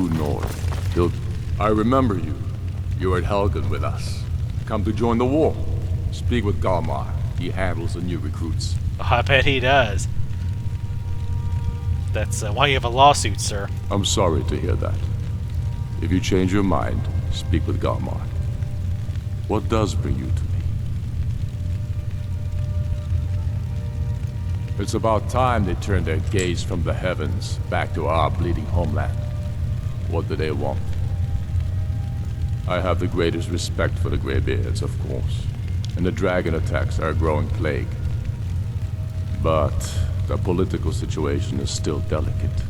true north. I remember you. You were at Helgen with us. Come to join the war. Speak with Galmar. He handles the new recruits. Oh, I bet he does. That's why you have a lawsuit, sir. I'm sorry to hear that. If you change your mind, speak with Galmar. What does bring you to me? It's about time they turned their gaze from the heavens back to our bleeding homeland. What do they want? I have the greatest respect for the Greybeards, of course, and the dragon attacks are a growing plague. But the political situation is still delicate.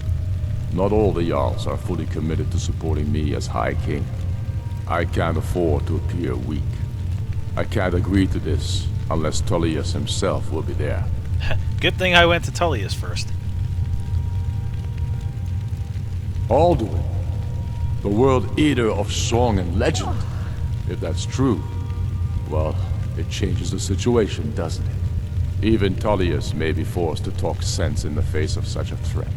Not all the Jarls are fully committed to supporting me as High King. I can't afford to appear weak. I can't agree to this unless Tullius himself will be there. Good thing I went to Tullius first. Alduin, the world eater of song and legend. If that's true, well, it changes the situation, doesn't it? Even Tullius may be forced to talk sense in the face of such a threat.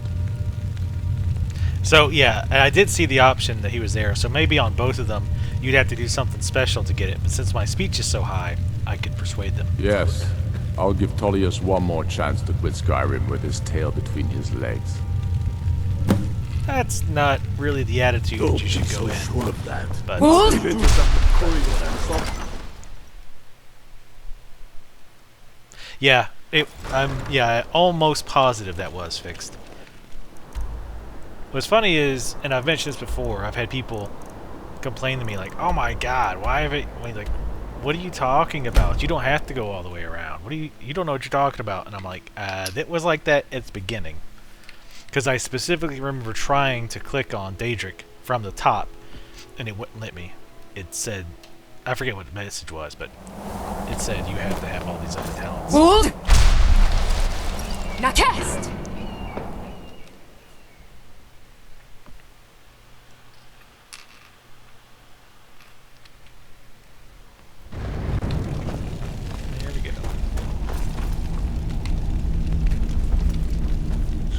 So, yeah, and I did see the option that he was there, so maybe on both of them, you'd have to do something special to get it, but since my speech is so high, I could persuade them. Yes, I'll give Tullius one more chance to quit Skyrim with his tail between his legs. That's not really the attitude that you should go in. Sure of that. But yeah, I'm almost positive that was fixed. What's funny is, and I've mentioned this before, I've had people complain to me like, "Oh my God, why have it?" Like, what are you talking about? You don't have to go all the way around. You don't know what you're talking about. And I'm like, that was like that at the beginning. Because I specifically remember trying to click on Daedric from the top, and it wouldn't let me. It said, I forget what the message was, but it said you have to have all these other talents. Hold! Now cast! There we go.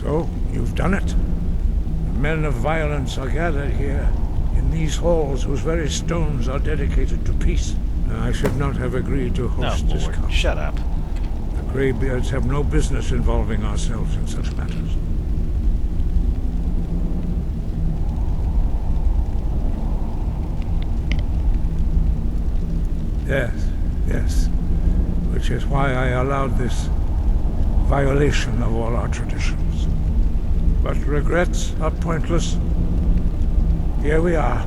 So, you've done it. The men of violence are gathered here, in these halls whose very stones are dedicated to peace. I should not have agreed to host this Lord, council. shut up. The Greybeards have no business involving ourselves in such matters. Yes. Which is why I allowed this violation of all our traditions. But regrets are pointless. Here we are.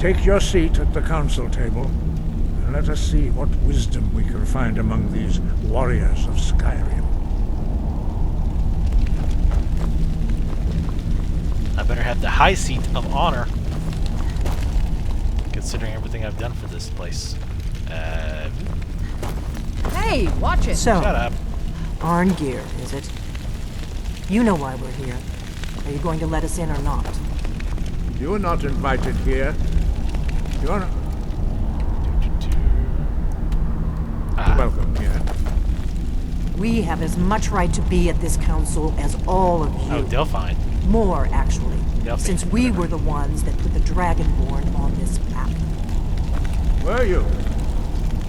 Take your seat at the council table, and let us see what wisdom we can find among these warriors of Skyrim. I better have the high seat of honor, considering everything I've done for this place. Hey, watch it! So, Shut up. Arngeir, is it? You know why we're here. Are you going to let us in or not? You're not invited here. You're not welcome here. We have as much right to be at this council as all of you. Oh, Delphine. More, actually. Delphine. Since we were the ones that put the Dragonborn on this path. Were you?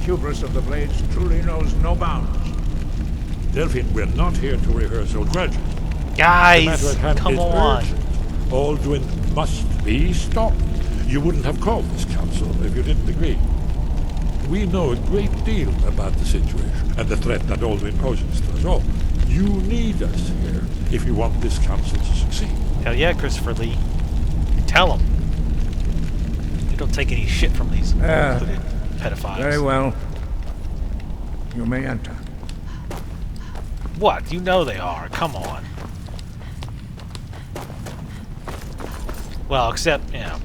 Hubris of the Blades truly knows no bounds. Delphine, we're not here to rehearse or grudges. The Guys, matter at hand come is on. urgent. Alduin must be stopped. You wouldn't have called this council if you didn't agree. We know a great deal about the situation and the threat that Alduin poses to us all. You need us here if you want this council to succeed. Hell yeah, Christopher Lee. Tell him. You don't take any shit from these included pedophiles. Very well. You may enter. What? You know they are. Come on. Well, except, you know...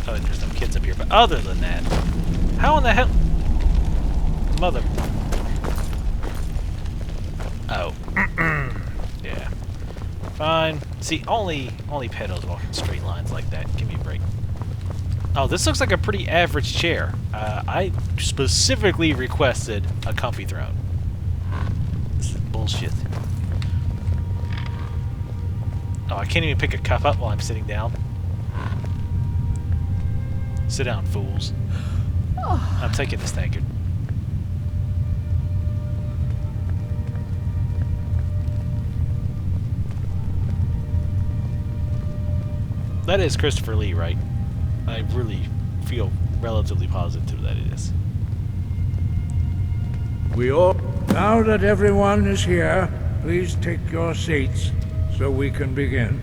Oh, there's no kids up here. But other than that... How in the hell... Mother... Oh. Yeah. Fine. See, only pedos walk in straight lines like that. Give me a break. Oh, this looks like a pretty average chair. I specifically requested a comfy throne. This is bullshit. Oh, I can't even pick a cup up while I'm sitting down. Sit down, fools. I'm taking this tankard. That is Christopher Lee, right? I really feel relatively positive that it is. Now that everyone is here, please take your seats so we can begin.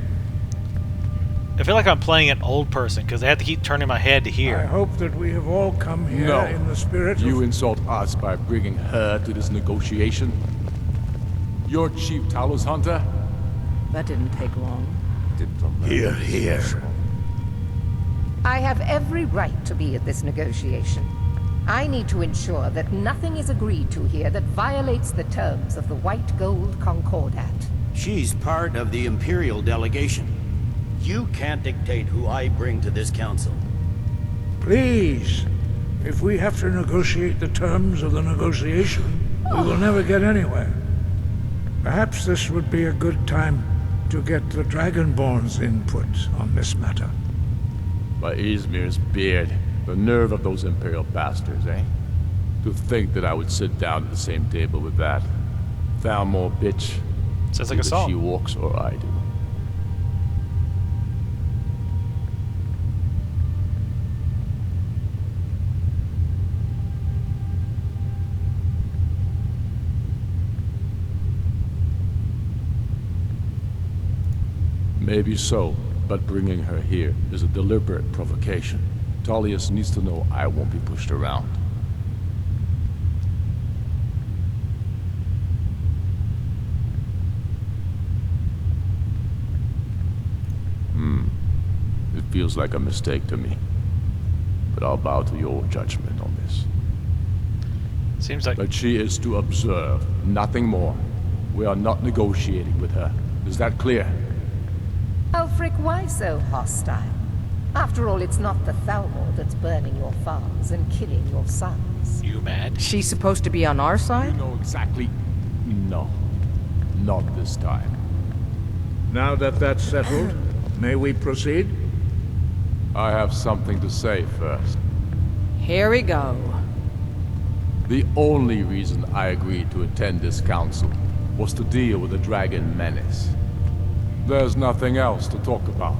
I feel like I'm playing an old person because I have to keep turning my head to I hear. hope that we have all come here No. in the spirit You of... insult us by bringing her to this negotiation? You're Chief Talos Hunter? That didn't take long. Here, here. I have every right to be at this negotiation. I need to ensure that nothing is agreed to here that violates the terms of the White Gold Concordat. She's part of the Imperial delegation. You can't dictate who I bring to this council. Please, if we have to negotiate the terms of the negotiation, we will never get anywhere. Perhaps this would be a good time to get the Dragonborn's input on this matter. By Izmir's beard, the nerve of those Imperial bastards, eh? To think that I would sit down at the same table with that Thalmor bitch. Sounds like a Either song. she walks or I do. Maybe so, but bringing her here is a deliberate provocation. Tullius needs to know I won't be pushed around. It feels like a mistake to me. But I'll bow to your judgment on this. Seems like But she is to observe, nothing more. We are not negotiating with her. Is that clear? Ulfric, why so hostile? After all, it's not the Thalmor that's burning your farms and killing your sons. you mad. She's supposed to be on our You side? know exactly. No. Not this time. Now that that's settled, may we proceed? I have something to say first. Here we go. The only reason I agreed to attend this council was to deal with the dragon menace. There's nothing else to talk about.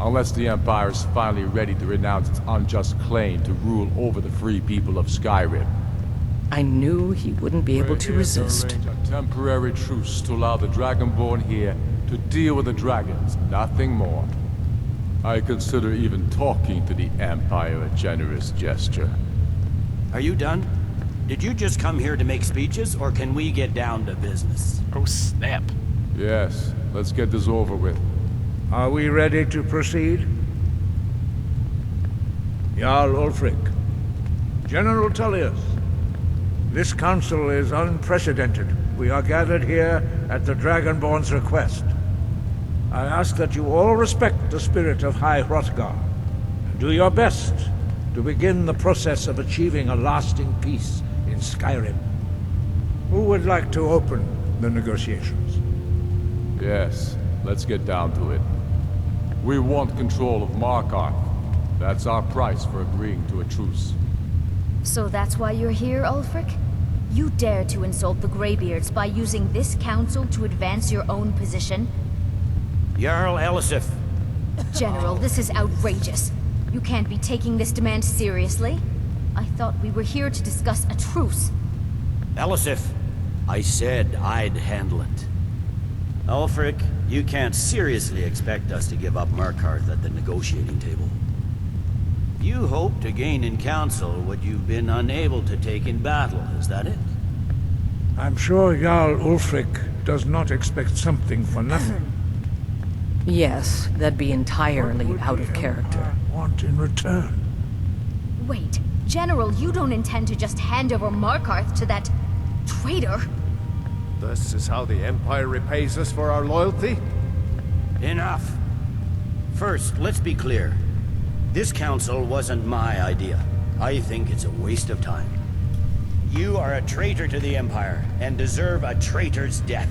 Unless the Empire is finally ready to renounce its unjust claim to rule over the free people of Skyrim. I knew he wouldn't be able We're to here resist. arrange a temporary truce to allow the Dragonborn here to deal with the dragons, nothing more. I consider even talking to the Empire a generous gesture. Are you done? Did you just come here to make speeches, or can we get down to business? Oh, snap. Yes, let's get this over with. Are we ready to proceed? Jarl Ulfric, General Tullius, this council is unprecedented. We are gathered here at the Dragonborn's request. I ask that you all respect the spirit of High Hrothgar, and do your best to begin the process of achieving a lasting peace in Skyrim. Who would like to open the negotiations? Yes, let's get down to it. We want control of Markarth. That's our price for agreeing to a truce. So that's why you're here, Ulfric? You dare to insult the Greybeards by using this council to advance your own position? Jarl Elisif, General, this is outrageous. You can't be taking this demand seriously. I thought we were here to discuss a truce. Elisif, I said I'd handle it. Ulfric, you can't seriously expect us to give up Markarth at the negotiating table. You hope to gain in council what you've been unable to take in battle, is that it? I'm sure Jarl Ulfric does not expect something for nothing. Yes, that'd be entirely What would out the of character. Empire want in return? Wait, General, you don't intend to just hand over Markarth to that traitor? This is how the Empire repays us for our loyalty? Enough. First, let's be clear. This council wasn't my idea. I think it's a waste of time. You are a traitor to the Empire, and deserve a traitor's death.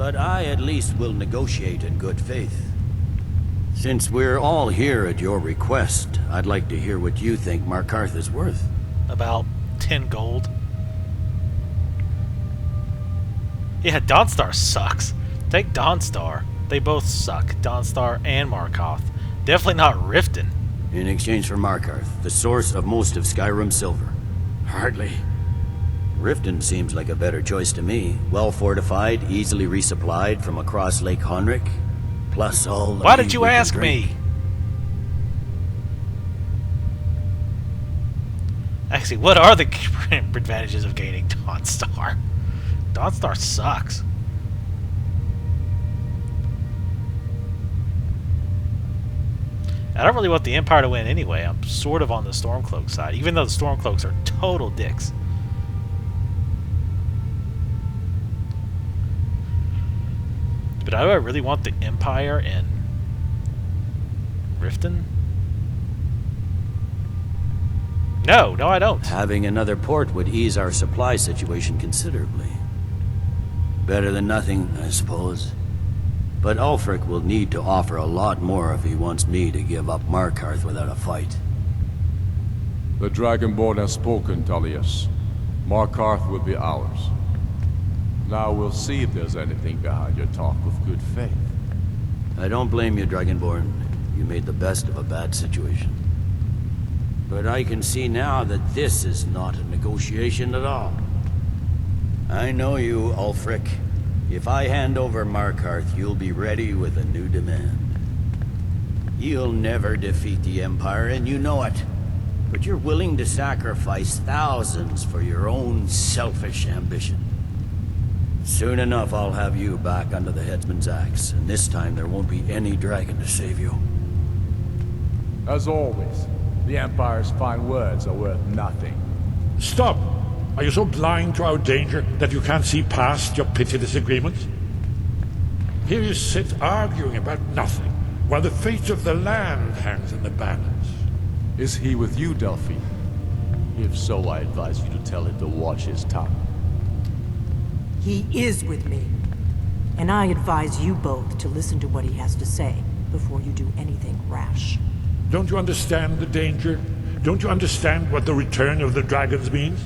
but I at least will negotiate in good faith. Since we're all here at your request, I'd like to hear what you think Markarth is worth. About 10 gold. Yeah, Dawnstar sucks. Take Dawnstar. They both suck. Dawnstar and Markarth. Definitely not Riften. In exchange for Markarth, the source of most of Skyrim silver. Hardly. Riften seems like a better choice to me. Well fortified, easily resupplied from across Lake Honrick. Plus all the Why did you ask me? Actually, what are the advantages of gaining Dawnstar? Dawnstar sucks. I don't really want the Empire to win anyway. I'm sort of on the Stormcloak side, even though the Stormcloaks are total dicks. But do I really want the Empire in Riften? No, I don't. Having another port would ease our supply situation considerably. Better than nothing, I suppose. But Ulfric will need to offer a lot more if he wants me to give up Markarth without a fight. The Dragonborn has spoken, Tullius. Markarth will be ours. Now we'll see if there's anything behind your talk of good faith. I don't blame you, Dragonborn. You made the best of a bad situation. But I can see now that this is not a negotiation at all. I know you, Ulfric. If I hand over Markarth, you'll be ready with a new demand. You'll never defeat the Empire, and you know it. But you're willing to sacrifice thousands for your own selfish ambition. Soon enough, I'll have you back under the headsman's axe, and this time there won't be any dragon to save you. As always, the Empire's fine words are worth nothing. Stop! Are you so blind to our danger that you can't see past your petty disagreements? Here you sit arguing about nothing, while the fate of the land hangs in the balance. Is he with you, Delphine? If so, I advise you to tell him to watch his tongue. He is with me. And I advise you both to listen to what he has to say before you do anything rash. Don't you understand the danger? Don't you understand what the return of the dragons means?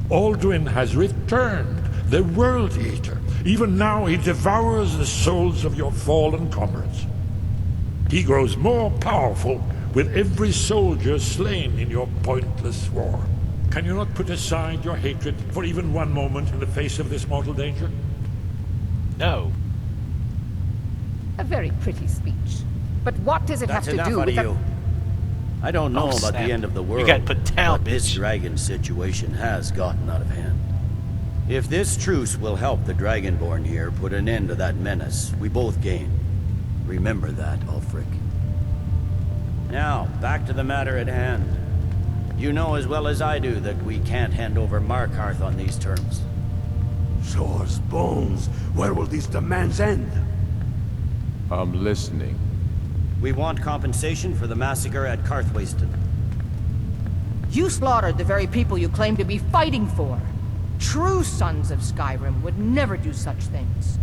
Alduin has returned, the World Eater. Even now he devours the souls of your fallen comrades. He grows more powerful with every soldier slain in your pointless war. Can you not put aside your hatred for even one moment in the face of this mortal danger? No. A very pretty speech. But what does it have to do with you? I don't know about the end of the world, you got put down, but this dragon situation has gotten out of hand. If this truce will help the Dragonborn here put an end to that menace, we both gain. Remember that, Ulfric. Now, back to the matter at hand. You know as well as I do that we can't hand over Markarth on these terms. Shores, bones, where will these demands end? I'm listening. We want compensation for the massacre at Karthwasten. You slaughtered the very people you claim to be fighting for. True sons of Skyrim would never do such things.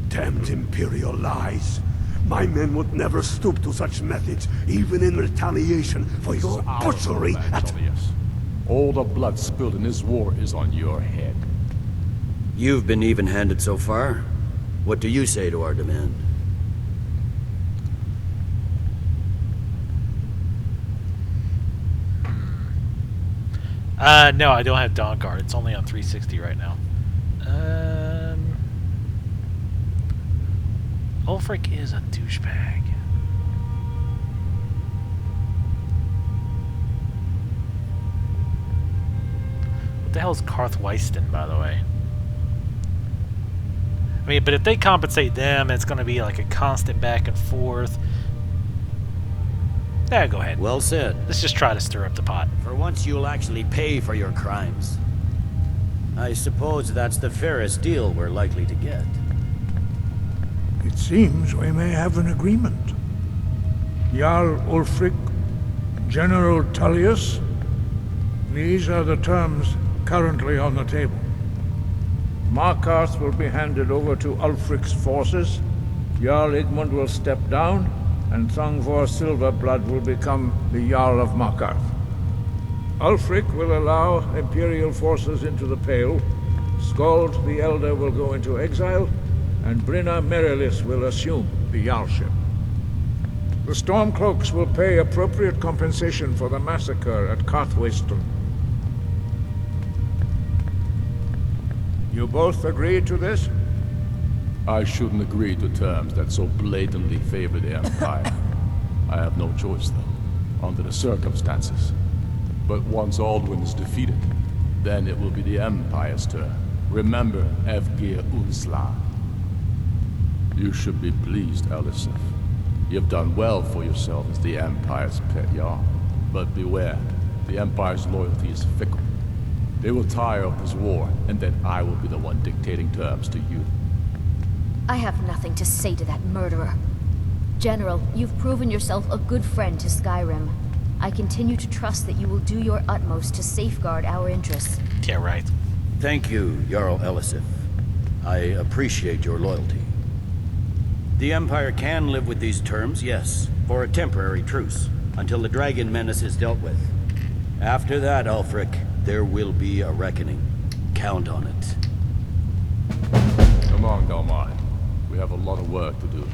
Damned Imperial lies. My men would never stoop to such methods, even in retaliation for your butchery at... All the blood spilled in this war is on your head. You've been even-handed so far. What do you say to our demand? No, I don't have Dawnguard. It's only on 360 right now. Ulfric is a douchebag. What the hell is Karthwasten, by the way? I mean, but if they compensate them, it's going to be like a constant back and forth. Yeah, go ahead. Well said. Let's just try to stir up the pot. For once you'll actually pay for your crimes. I suppose that's the fairest deal we're likely to get. It seems we may have an agreement. Jarl Ulfric, General Tullius, these are the terms currently on the table. Markarth will be handed over to Ulfric's forces. Jarl Igmund will step down, and Thongvor Silverblood will become the Jarl of Markarth. Ulfric will allow Imperial forces into the Pale, Skald the Elder will go into exile, and Brinna Merilis will assume the Jarlship. The Stormcloaks will pay appropriate compensation for the massacre at Carthwayston. You both agree to this? I shouldn't agree to terms that so blatantly favor the Empire. I have no choice, though, under the circumstances. But once Alduin is defeated, then it will be the Empire's turn. Remember Evgir Unsla. You should be pleased, Elisif. You've done well for yourself as the Empire's pet Jarl. But beware, the Empire's loyalty is fickle. They will tire of this war, and then I will be the one dictating terms to you. I have nothing to say to that murderer. General, you've proven yourself a good friend to Skyrim. I continue to trust that you will do your utmost to safeguard our interests. Yeah, right. Thank you, Jarl Elisif. I appreciate your loyalty. The Empire can live with these terms, yes, for a temporary truce, until the dragon menace is dealt with. After that, Ulfric, there will be a reckoning. Count on it. Come on, Dalmine. We have a lot of work to do.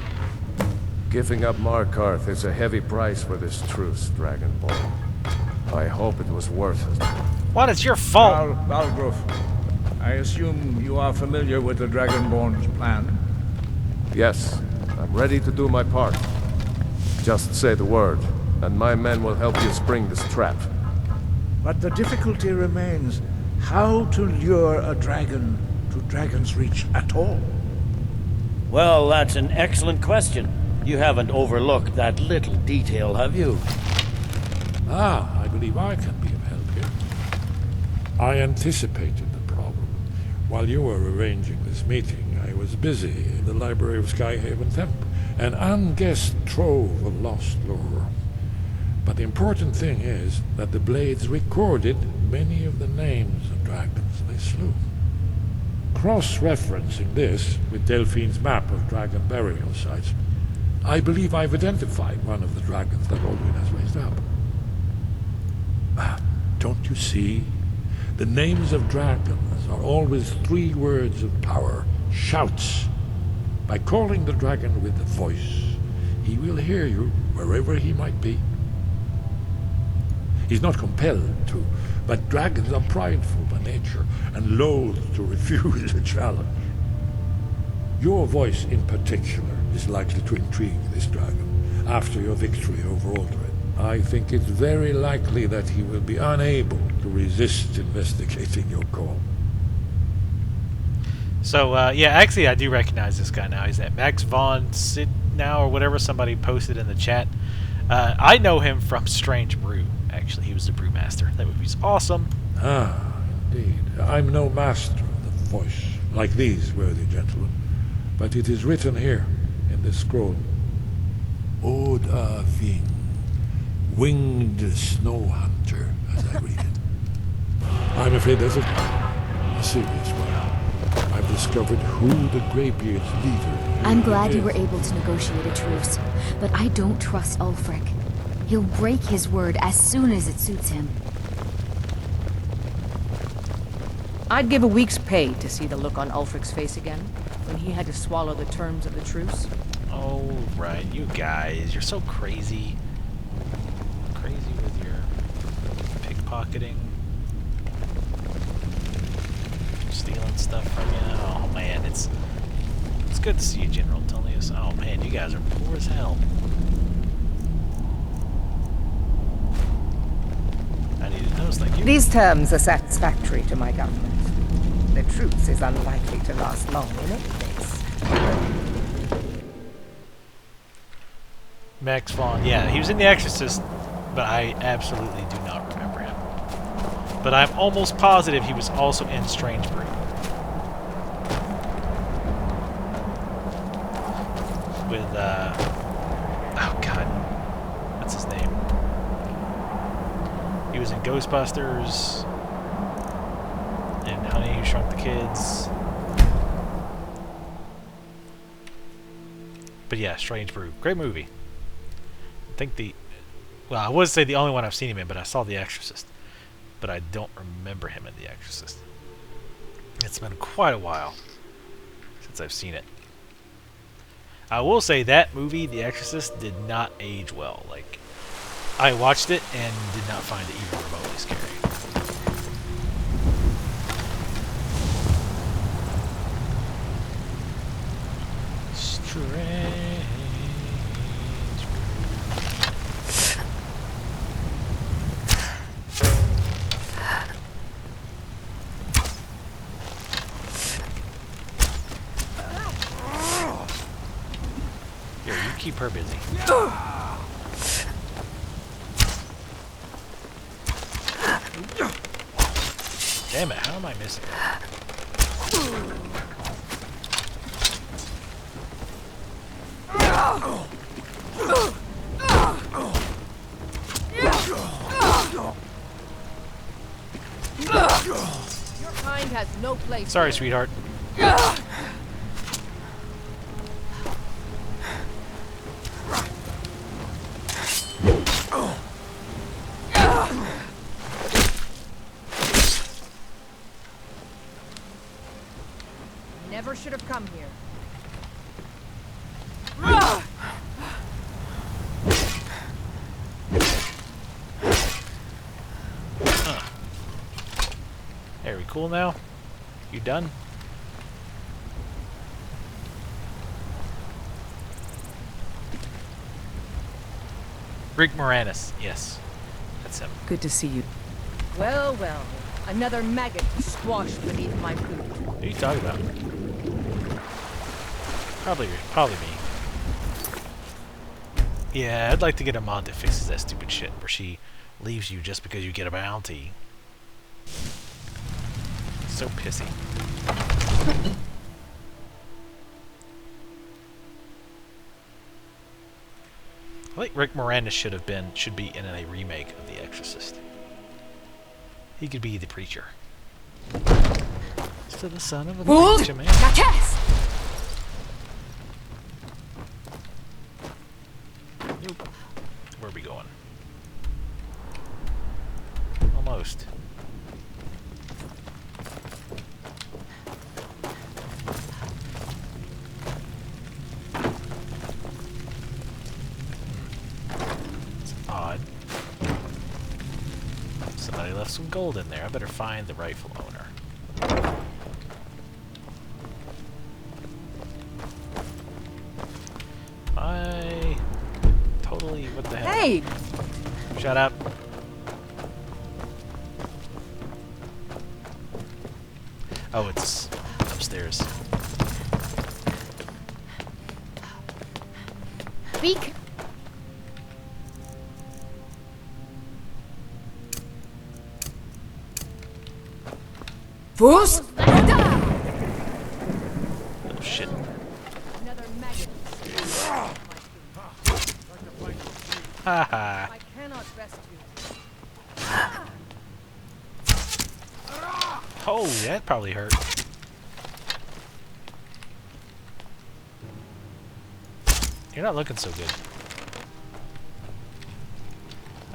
Giving up Markarth is a heavy price for this truce, Dragonborn. I hope it was worth it. What? It's your fault! Balgruf, I assume you are familiar with the Dragonborn's plan? Yes, I'm ready to do my part. Just say the word, and my men will help you spring this trap. But the difficulty remains how to lure a dragon to Dragon's Reach at all. Well, that's an excellent question. You haven't overlooked that little detail, have you? Ah, I believe I can be of help here. I anticipated the problem. While you were arranging this meeting, I was busy in the library of Skyhaven Temple, an unguessed trove of lost lore. But the important thing is that the Blades recorded many of the names of dragons they slew. Cross-referencing this with Delphine's map of dragon burial sites, I believe I've identified one of the dragons that Alduin has raised up. Don't you see? The names of dragons are always 3 words of power, shouts. By calling the dragon with a voice, he will hear you wherever he might be. He's not compelled to, but dragons are prideful by nature and loath to refuse a challenge. Your voice in particular is likely to intrigue this dragon after your victory over Alduin. I think it's very likely that he will be unable to resist investigating your call. So, yeah, actually I do recognize this guy now. He's that Max von Sydow or whatever somebody posted in the chat. I know him from Strange Brew, actually. He was the brewmaster. That movie's awesome. Ah, indeed. I'm no master of the voice, like these worthy gentlemen. But it is written here, in this scroll. Oda Ving, winged snow hunter, as I read it. I'm afraid there's a serious one. I've discovered who the Greybeard's leader I'm glad is. you were able to negotiate a truce, but I don't trust Ulfric. He'll break his word as soon as it suits him. I'd give a week's pay to see the look on Ulfric's face again, when he had to swallow the terms of the truce. Oh, right. You guys, you're so crazy. Crazy with your pickpocketing. Stealing stuff from you. Oh, man, it's good to see you, General Tullius. Oh, man, you guys are poor as hell. I needed those, thank you. These terms are satisfactory to my government. The truce is unlikely to last long in any case. Max Vaughn, yeah, he was in The Exorcist, but I absolutely do not remember him. But I'm almost positive he was also in Strange Brew. With, oh god, what's his name? He was in Ghostbusters, and Honey Who Shrunk the Kids. But yeah, Strange Brew. Great movie. I think well, I would say the only one I've seen him in, but I saw The Exorcist. But I don't remember him in The Exorcist. It's been quite a while since I've seen it. I will say that movie, The Exorcist, did not age well. Like, I watched it and did not find it even remotely scary. Strange. Here, you keep her busy. Damn it, how am I missing that? Your kind has no place. Sorry, here. sweetheart. Never should have come here. Hey, are we cool now? You done? Rick Moranis. Yes. That's him. Good to see you. Well, well. Another maggot to squash beneath my boot. What are you talking about? Probably me. Yeah, I'd like to get a mod that fixes that stupid shit where she leaves you just because you get a bounty. So pissy. I think Rick Moranis should be in a remake of The Exorcist. He could be the preacher. Still the son of a preacher man. Nope. Where are we going? Almost. It's odd. Somebody left some gold in there. I better find the rightful owner. What the hell? Hey! Shut up. Oh, it's upstairs. Speak. Fools! Oh shit. Another maggot. Haha. I cannot rest you. Oh, that probably hurt. You're not looking so good.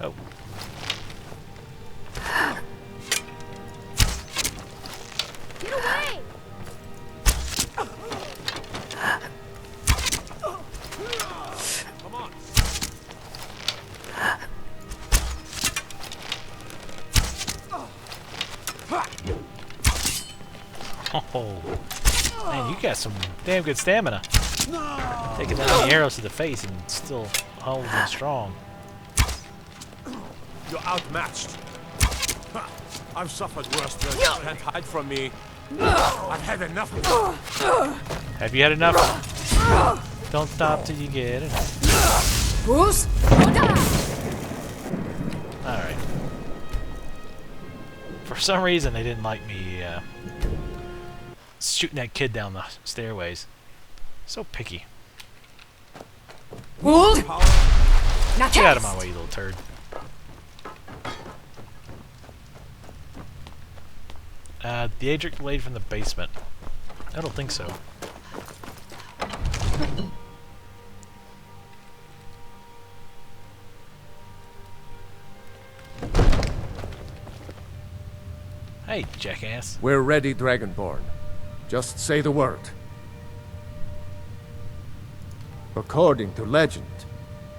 Oh. Get away! Come on. Oh. Man, you got some damn good stamina. Taking down the arrows to the face and still holding strong. You're outmatched. I've suffered worse than you can't hide from me. I've had enough. Have you had enough? Don't stop till you get enough. Fools! Alright. For some reason, they didn't like me shooting that kid down the stairways. So picky. Fools! Get out of my way, you little turd. The Adric blade from the basement. I don't think so. Hey, jackass. We're ready, Dragonborn. Just say the word. According to legend,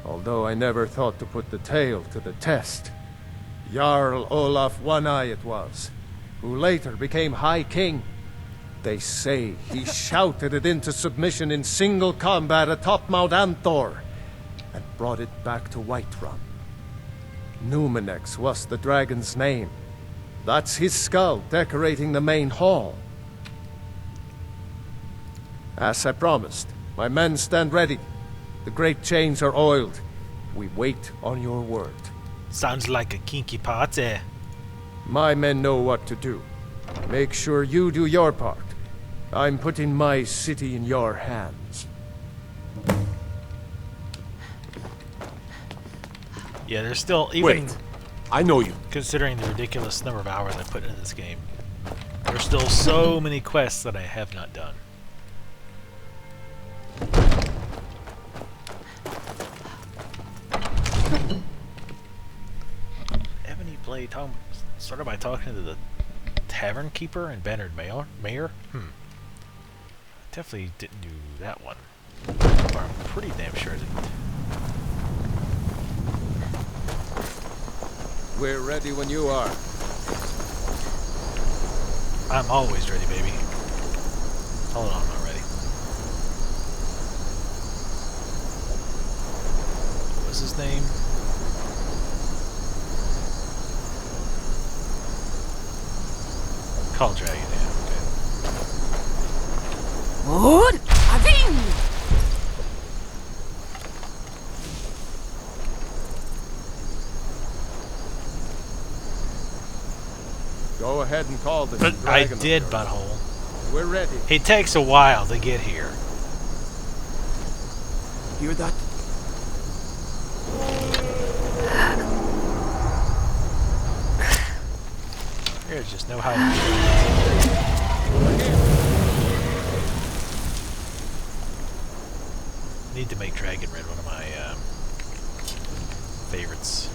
although I never thought to put the tale to the test, Jarl Olaf One-Eye it was, who later became High King. They say he shouted it into submission in single combat atop Mount Anthor, and brought it back to Whiterun. Numenex was the dragon's name. That's his skull decorating the main hall. As I promised, my men stand ready. The great chains are oiled. We wait on your word. Sounds like a kinky party. My men know what to do. Make sure you do your part. I'm putting my city in your hands. Yeah, there's still, even Wait, I know you. considering the ridiculous number of hours I put into this game, there's still so many quests that I have not done. Ebony Blade started by talking to the tavern keeper and Bannard Mayor? Definitely didn't do that one. Or I'm pretty damn sure I didn't. We're ready when you are. I'm always ready, baby. Hold on, I'm not ready. What was his name? Call Dragon, yeah, okay. Good. Aving! Go ahead and call the But I dragon of did, yours. butthole. We're ready. It takes a while to get here. Hear that? There's just no hiding. Need to make Dragon Red one of my favorites.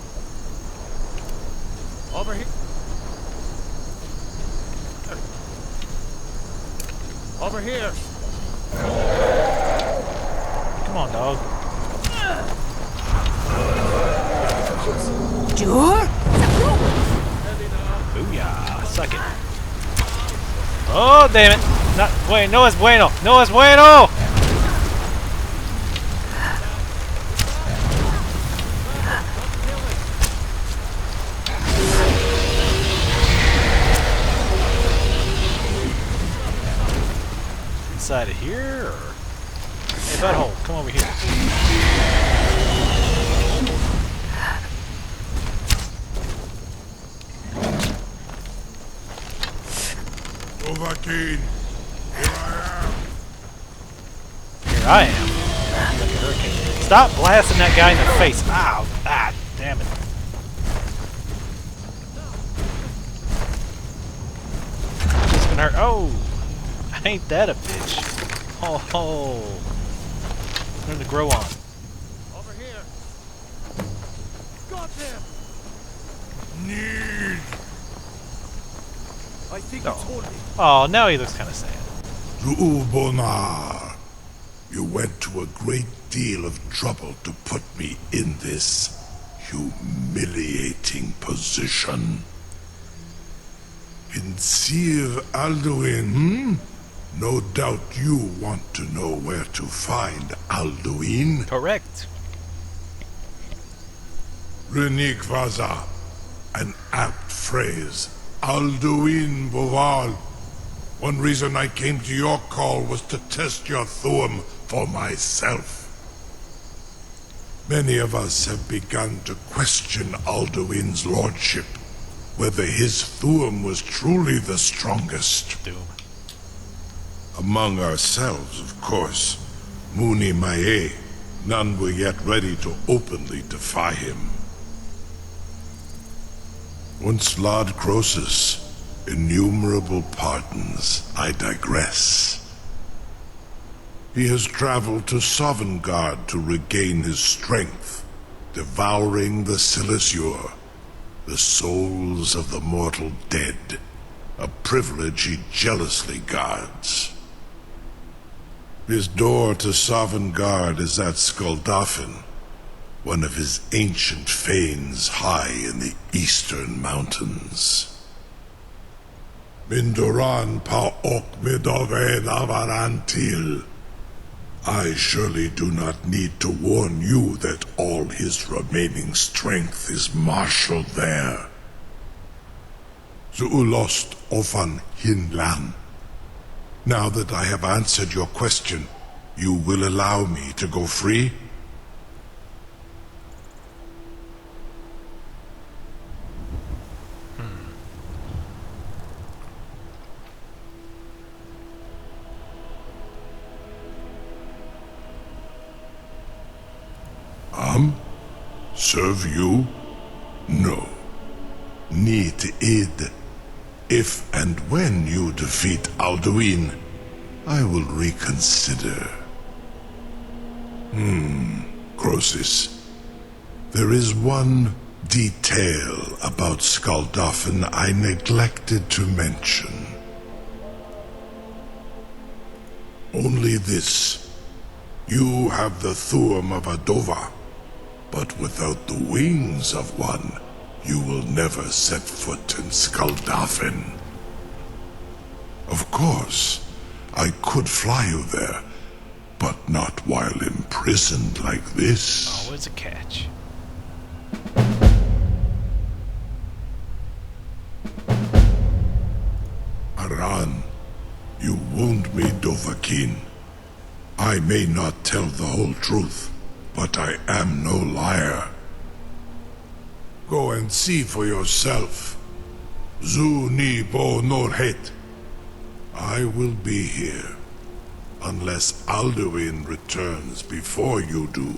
Over here. Over here. Come on, dog. Sure. Booyah. Suck it. Oh, damn it. Not, wait, no es bueno. No es bueno. Inside of here, or... Hey, butthole, come over here. Overkeen, here I am. Here I am. Like a hurricane. Stop blasting that guy in the face. Ow. Ah, damn it. It's gonna hurt. Oh. Ain't that a bitch. Oh. Learn to grow on. Over here. Got them! Need. I think it's holding. Oh, now he looks kind of sad. Lu'ubonar, you went to a great deal of trouble to put me in this humiliating position. In Sir Alduin, No doubt you want to know where to find Alduin. Correct. Renik Vaza, an apt phrase. Alduin Boval. One reason I came to your call was to test your Thuum for myself. Many of us have begun to question Alduin's lordship, whether his Thuum was truly the strongest. Doom. Among ourselves, of course. Muni Mae, none were yet ready to openly defy him. Once Lord Croesus, innumerable pardons, I digress. He has traveled to Sovngarde to regain his strength, devouring the Silesure, the souls of the mortal dead. a privilege he jealously guards. His door to Sovngarde is at Skuldafn, one of his ancient fanes high in the eastern mountains. Mindoran pa ok midove navarantil. I surely do not need to warn you that all his remaining strength is marshaled there. Zuulost ofan hinlan. Now that I have answered your question, you will allow me to go free? Serve you? No. Need id. If and when you defeat Alduin, I will reconsider. Croesus. There is one detail about Skuldafn I neglected to mention. Only this. You have the Thuum of Adova, but without the wings of one, you will never set foot in Skuldafn. Of course, I could fly you there, but not while imprisoned like this. Always a catch. Aran, you wound me, Dovahkiin. I may not tell the whole truth, but I am no liar. Go and see for yourself. Zu ni bo norhet. I will be here, unless Alduin returns before you do.